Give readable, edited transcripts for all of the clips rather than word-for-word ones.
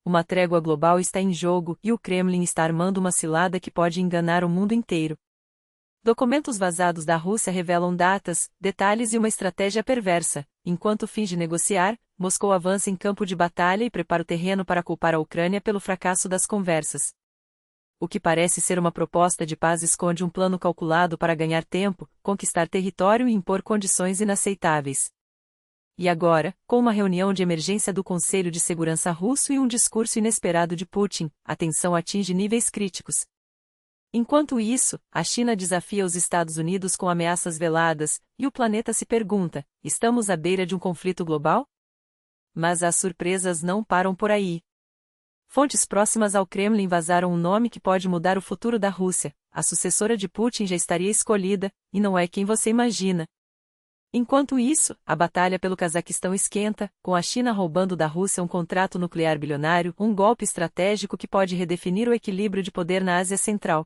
uma trégua global está em jogo e o Kremlin está armando uma cilada que pode enganar o mundo inteiro. Documentos vazados da Rússia revelam datas, detalhes e uma estratégia perversa. Enquanto finge negociar, Moscou avança em campo de batalha e prepara o terreno para culpar a Ucrânia pelo fracasso das conversas. O que parece ser uma proposta de paz esconde um plano calculado para ganhar tempo, conquistar território e impor condições inaceitáveis. E agora, com uma reunião de emergência do Conselho de Segurança russo e um discurso inesperado de Putin, a tensão atinge níveis críticos. Enquanto isso, a China desafia os Estados Unidos com ameaças veladas, e o planeta se pergunta: estamos à beira de um conflito global? Mas as surpresas não param por aí. Fontes próximas ao Kremlin vazaram um nome que pode mudar o futuro da Rússia. A sucessora de Putin já estaria escolhida, e não é quem você imagina. Enquanto isso, a batalha pelo Cazaquistão esquenta, com a China roubando da Rússia um contrato nuclear bilionário, um golpe estratégico que pode redefinir o equilíbrio de poder na Ásia Central.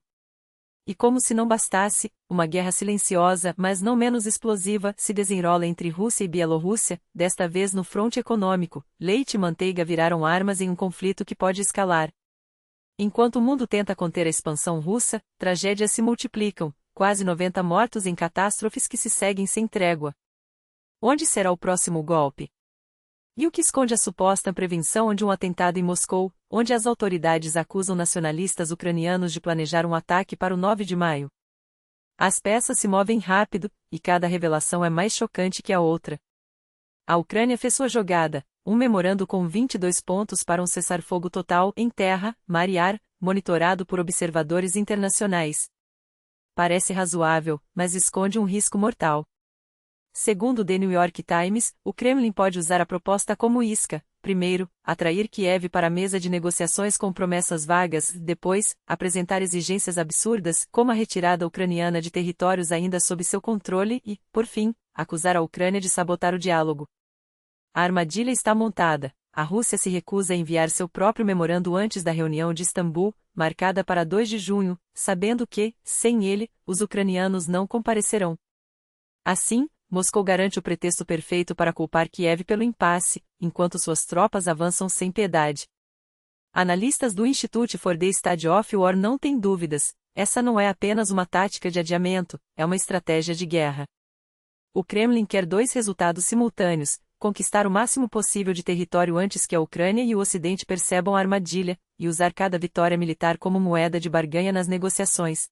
E como se não bastasse, uma guerra silenciosa, mas não menos explosiva, se desenrola entre Rússia e Bielorrússia, desta vez no fronte econômico. Leite e manteiga viraram armas em um conflito que pode escalar. Enquanto o mundo tenta conter a expansão russa, tragédias se multiplicam, quase 90 mortos em catástrofes que se seguem sem trégua. Onde será o próximo golpe? E o que esconde a suposta prevenção de um atentado em Moscou, onde as autoridades acusam nacionalistas ucranianos de planejar um ataque para o 9 de maio? As peças se movem rápido, e cada revelação é mais chocante que a outra. A Ucrânia fez sua jogada, um memorando com 22 pontos para um cessar-fogo total em terra, mar e ar, monitorado por observadores internacionais. Parece razoável, mas esconde um risco mortal. Segundo o The New York Times, o Kremlin pode usar a proposta como isca: primeiro, atrair Kiev para a mesa de negociações com promessas vagas, depois, apresentar exigências absurdas, como a retirada ucraniana de territórios ainda sob seu controle e, por fim, acusar a Ucrânia de sabotar o diálogo. A armadilha está montada. A Rússia se recusa a enviar seu próprio memorando antes da reunião de Istambul, marcada para 2 de junho, sabendo que, sem ele, os ucranianos não comparecerão. Assim, Moscou garante o pretexto perfeito para culpar Kiev pelo impasse, enquanto suas tropas avançam sem piedade. Analistas do Institute for the Study of War não têm dúvidas: essa não é apenas uma tática de adiamento, é uma estratégia de guerra. O Kremlin quer 2 resultados simultâneos: conquistar o máximo possível de território antes que a Ucrânia e o Ocidente percebam a armadilha, e usar cada vitória militar como moeda de barganha nas negociações.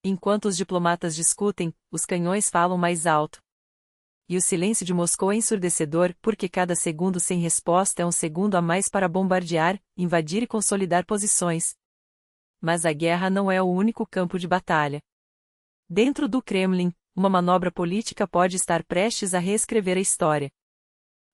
Enquanto os diplomatas discutem, os canhões falam mais alto. E o silêncio de Moscou é ensurdecedor, porque cada segundo sem resposta é um segundo a mais para bombardear, invadir e consolidar posições. Mas a guerra não é o único campo de batalha. Dentro do Kremlin, uma manobra política pode estar prestes a reescrever a história.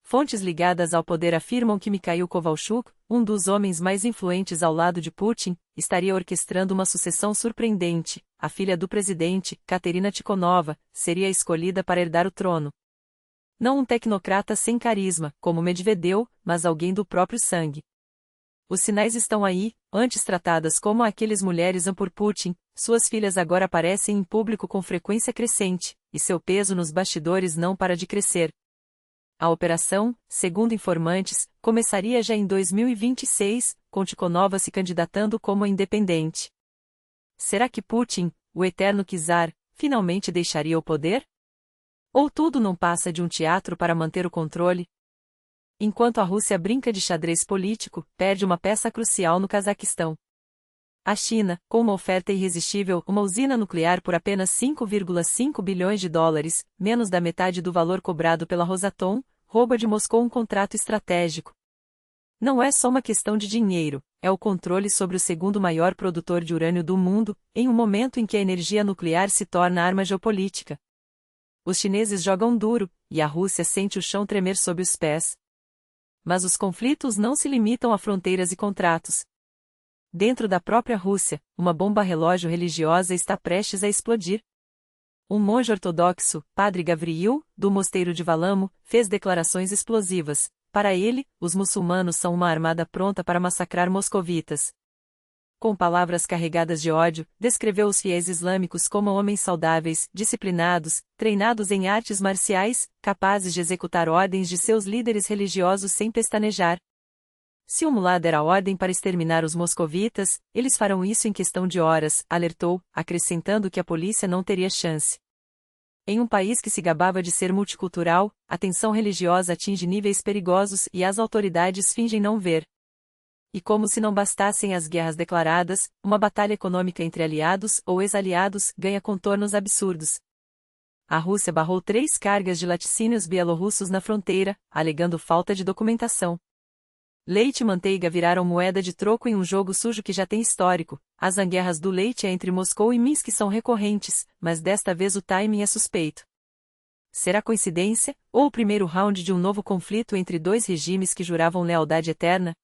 Fontes ligadas ao poder afirmam que Mikhail Kovalchuk, um dos homens mais influentes ao lado de Putin, estaria orquestrando uma sucessão surpreendente. A filha do presidente, Katerina Tikhonova, seria escolhida para herdar o trono. Não um tecnocrata sem carisma, como Medvedev, mas alguém do próprio sangue. Os sinais estão aí. Antes tratadas como aqueles mulheres por Putin, suas filhas agora aparecem em público com frequência crescente, e seu peso nos bastidores não para de crescer. A operação, segundo informantes, começaria já em 2026, com Tikhonova se candidatando como independente. Será que Putin, o eterno czar, finalmente deixaria o poder? Ou tudo não passa de um teatro para manter o controle? Enquanto a Rússia brinca de xadrez político, perde uma peça crucial no Cazaquistão. A China, com uma oferta irresistível, uma usina nuclear por apenas 5,5 bilhões de dólares, menos da metade do valor cobrado pela Rosatom, rouba de Moscou um contrato estratégico. Não é só uma questão de dinheiro, é o controle sobre o segundo maior produtor de urânio do mundo, em um momento em que a energia nuclear se torna arma geopolítica. Os chineses jogam duro, e a Rússia sente o chão tremer sob os pés. Mas os conflitos não se limitam a fronteiras e contratos. Dentro da própria Rússia, uma bomba relógio religiosa está prestes a explodir. Um monge ortodoxo, Padre Gavril, do mosteiro de Valamo, fez declarações explosivas. Para ele, os muçulmanos são uma armada pronta para massacrar moscovitas. Com palavras carregadas de ódio, descreveu os fiéis islâmicos como homens saudáveis, disciplinados, treinados em artes marciais, capazes de executar ordens de seus líderes religiosos sem pestanejar. Se o Mullah der a ordem para exterminar os moscovitas, eles farão isso em questão de horas, alertou, acrescentando que a polícia não teria chance. Em um país que se gabava de ser multicultural, a tensão religiosa atinge níveis perigosos e as autoridades fingem não ver. E como se não bastassem as guerras declaradas, uma batalha econômica entre aliados ou ex-aliados ganha contornos absurdos. A Rússia barrou 3 cargas de laticínios bielorrussos na fronteira, alegando falta de documentação. Leite e manteiga viraram moeda de troco em um jogo sujo que já tem histórico. As guerras do leite entre Moscou e Minsk são recorrentes, mas desta vez o timing é suspeito. Será coincidência, ou o primeiro round de um novo conflito entre 2 regimes que juravam lealdade eterna?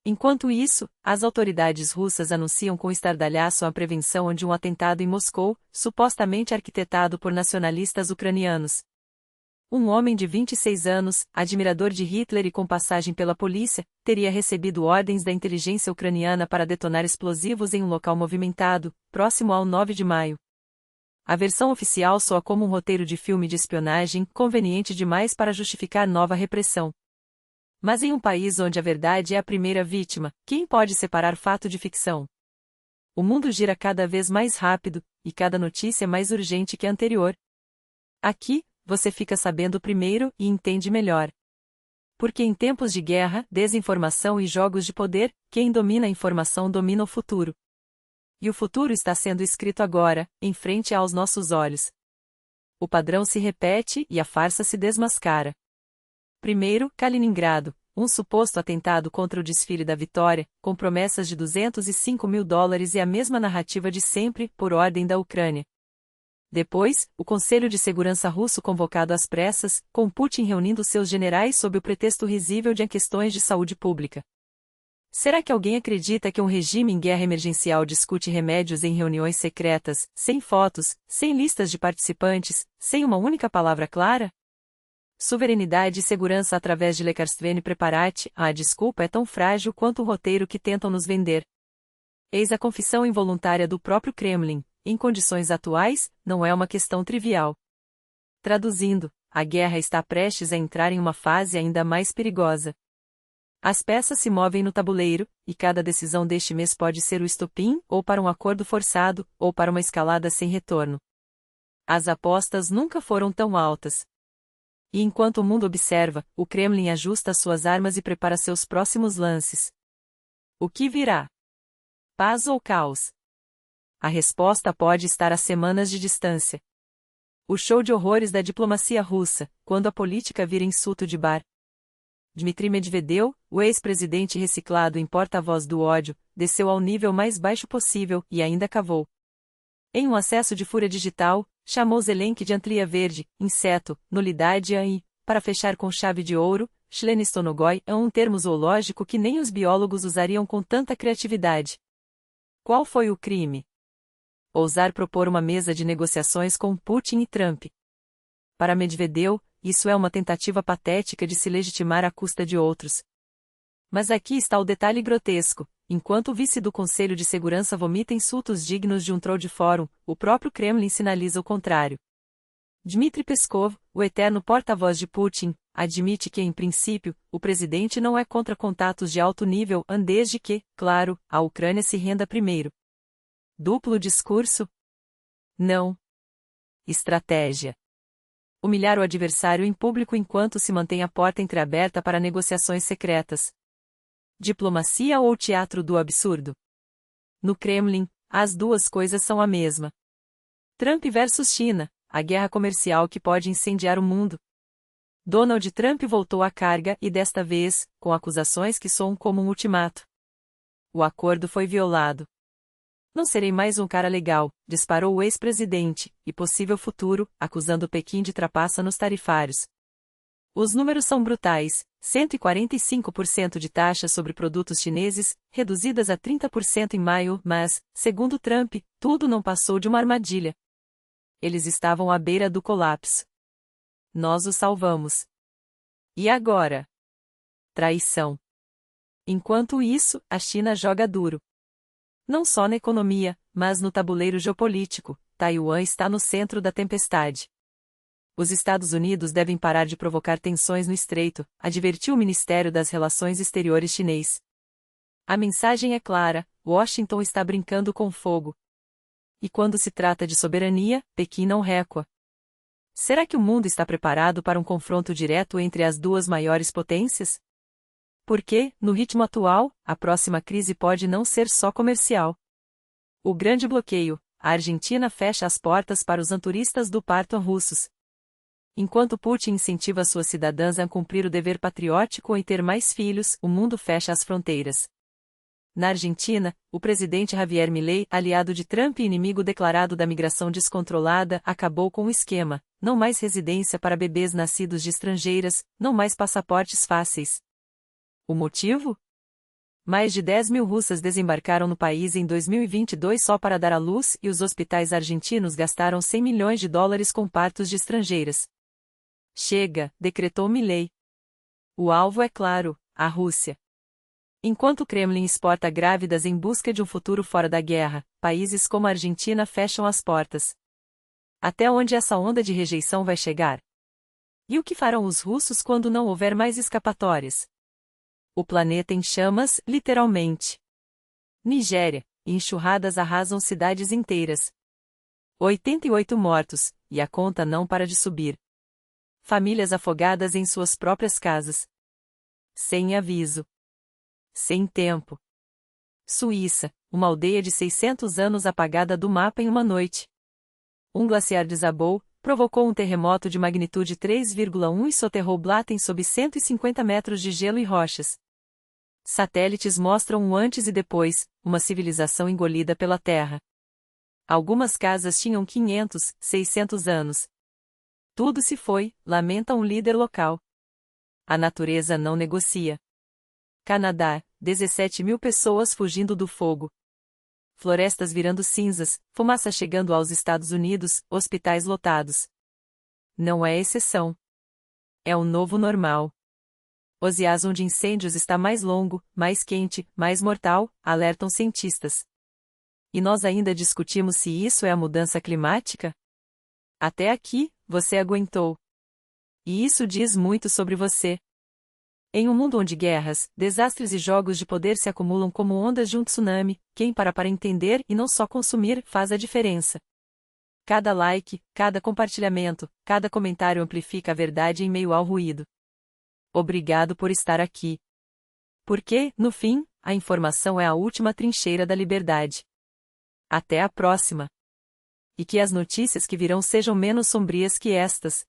Enquanto isso, as autoridades russas anunciam com estardalhaço a prevenção de um atentado em Moscou, supostamente arquitetado por nacionalistas ucranianos. Um homem de 26 anos, admirador de Hitler e com passagem pela polícia, teria recebido ordens da inteligência ucraniana para detonar explosivos em um local movimentado, próximo ao 9 de maio. A versão oficial soa como um roteiro de filme de espionagem, conveniente demais para justificar nova repressão. Mas em um país onde a verdade é a primeira vítima, quem pode separar fato de ficção? O mundo gira cada vez mais rápido, e cada notícia é mais urgente que a anterior. Aqui, você fica sabendo primeiro e entende melhor. Porque em tempos de guerra, desinformação e jogos de poder, quem domina a informação domina o futuro. E o futuro está sendo escrito agora, em frente aos nossos olhos. O padrão se repete e a farsa se desmascara. Primeiro, Kaliningrado, um suposto atentado contra o desfile da Vitória, com promessas de $205 mil e a mesma narrativa de sempre, por ordem da Ucrânia. Depois, o Conselho de Segurança russo convocado às pressas, com Putin reunindo seus generais sob o pretexto risível de questões de saúde pública. Será que alguém acredita que um regime em guerra emergencial discute remédios em reuniões secretas, sem fotos, sem listas de participantes, sem uma única palavra clara? Soberanidade e segurança através de Lekarstven Preparat, a desculpa é tão frágil quanto o roteiro que tentam nos vender. Eis a confissão involuntária do próprio Kremlin, em condições atuais, não é uma questão trivial. Traduzindo, a guerra está prestes a entrar em uma fase ainda mais perigosa. As peças se movem no tabuleiro, e cada decisão deste mês pode ser o estopim, ou para um acordo forçado, ou para uma escalada sem retorno. As apostas nunca foram tão altas. E enquanto o mundo observa, o Kremlin ajusta suas armas e prepara seus próximos lances. O que virá? Paz ou caos? A resposta pode estar a semanas de distância. O show de horrores da diplomacia russa, quando a política vira insulto de bar. Dmitry Medvedev, o ex-presidente reciclado em porta-voz do ódio, desceu ao nível mais baixo possível e ainda cavou. Em um acesso de fúria digital, chamou Zelensky de antlia verde, inseto, nulidade e, para fechar com chave de ouro, chlenistonogoi é um termo zoológico que nem os biólogos usariam com tanta criatividade. Qual foi o crime? Ousar propor uma mesa de negociações com Putin e Trump. Para Medvedev, isso é uma tentativa patética de se legitimar à custa de outros. Mas aqui está o detalhe grotesco. Enquanto o vice do Conselho de Segurança vomita insultos dignos de um troll de fórum, o próprio Kremlin sinaliza o contrário. Dmitry Peskov, o eterno porta-voz de Putin, admite que, em princípio, o presidente não é contra contatos de alto nível, desde que, claro, a Ucrânia se renda primeiro. Duplo discurso? Não. Estratégia. Humilhar o adversário em público enquanto se mantém a porta entreaberta para negociações secretas. Diplomacia ou teatro do absurdo? No Kremlin, as duas coisas são a mesma. Trump versus China, a guerra comercial que pode incendiar o mundo. Donald Trump voltou à carga e desta vez, com acusações que soam como um ultimato. O acordo foi violado. Não serei mais um cara legal, disparou o ex-presidente, e possível futuro, acusando Pequim de trapaça nos tarifários. Os números são brutais, 145% de taxa sobre produtos chineses, reduzidas a 30% em maio, mas, segundo Trump, tudo não passou de uma armadilha. Eles estavam à beira do colapso. Nós os salvamos. E agora? Traição. Enquanto isso, a China joga duro. Não só na economia, mas no tabuleiro geopolítico, Taiwan está no centro da tempestade. Os Estados Unidos devem parar de provocar tensões no estreito, advertiu o Ministério das Relações Exteriores chinês. A mensagem é clara: Washington está brincando com fogo. E quando se trata de soberania, Pequim não recua. Será que o mundo está preparado para um confronto direto entre as duas maiores potências? Porque, no ritmo atual, a próxima crise pode não ser só comercial. O grande bloqueio: a Argentina fecha as portas para os turistas do Parton russos. Enquanto Putin incentiva suas cidadãs a cumprir o dever patriótico e ter mais filhos, o mundo fecha as fronteiras. Na Argentina, o presidente Javier Milei, aliado de Trump e inimigo declarado da migração descontrolada, acabou com o esquema: não mais residência para bebês nascidos de estrangeiras, não mais passaportes fáceis. O motivo? Mais de 10.000 russas desembarcaram no país em 2022 só para dar à luz e os hospitais argentinos gastaram 100 milhões de dólares com partos de estrangeiras. Chega, decretou Milei. O alvo é claro: a Rússia. Enquanto o Kremlin exporta grávidas em busca de um futuro fora da guerra, países como a Argentina fecham as portas. Até onde essa onda de rejeição vai chegar? E o que farão os russos quando não houver mais escapatórias? O planeta em chamas, literalmente. Nigéria: enxurradas arrasam cidades inteiras. 88 mortos, e a conta não para de subir. Famílias afogadas em suas próprias casas. Sem aviso. Sem tempo. Suíça: uma aldeia de 600 anos apagada do mapa em uma noite. Um glaciar desabou, provocou um terremoto de magnitude 3,1 e soterrou Blatten sob 150 metros de gelo e rochas. Satélites mostram um antes e depois, uma civilização engolida pela terra. Algumas casas tinham 500, 600 anos. Tudo se foi, lamenta um líder local. A natureza não negocia. Canadá: 17.000 pessoas fugindo do fogo. Florestas virando cinzas, fumaça chegando aos Estados Unidos, hospitais lotados. Não é exceção. É o novo normal. O season de incêndios está mais longo, mais quente, mais mortal, alertam cientistas. E nós ainda discutimos se isso é a mudança climática? Até aqui, você aguentou. E isso diz muito sobre você. Em um mundo onde guerras, desastres e jogos de poder se acumulam como ondas de um tsunami, quem para entender e não só consumir faz a diferença. Cada like, cada compartilhamento, cada comentário amplifica a verdade em meio ao ruído. Obrigado por estar aqui. Porque, no fim, a informação é a última trincheira da liberdade. Até a próxima. E que as notícias que virão sejam menos sombrias que estas.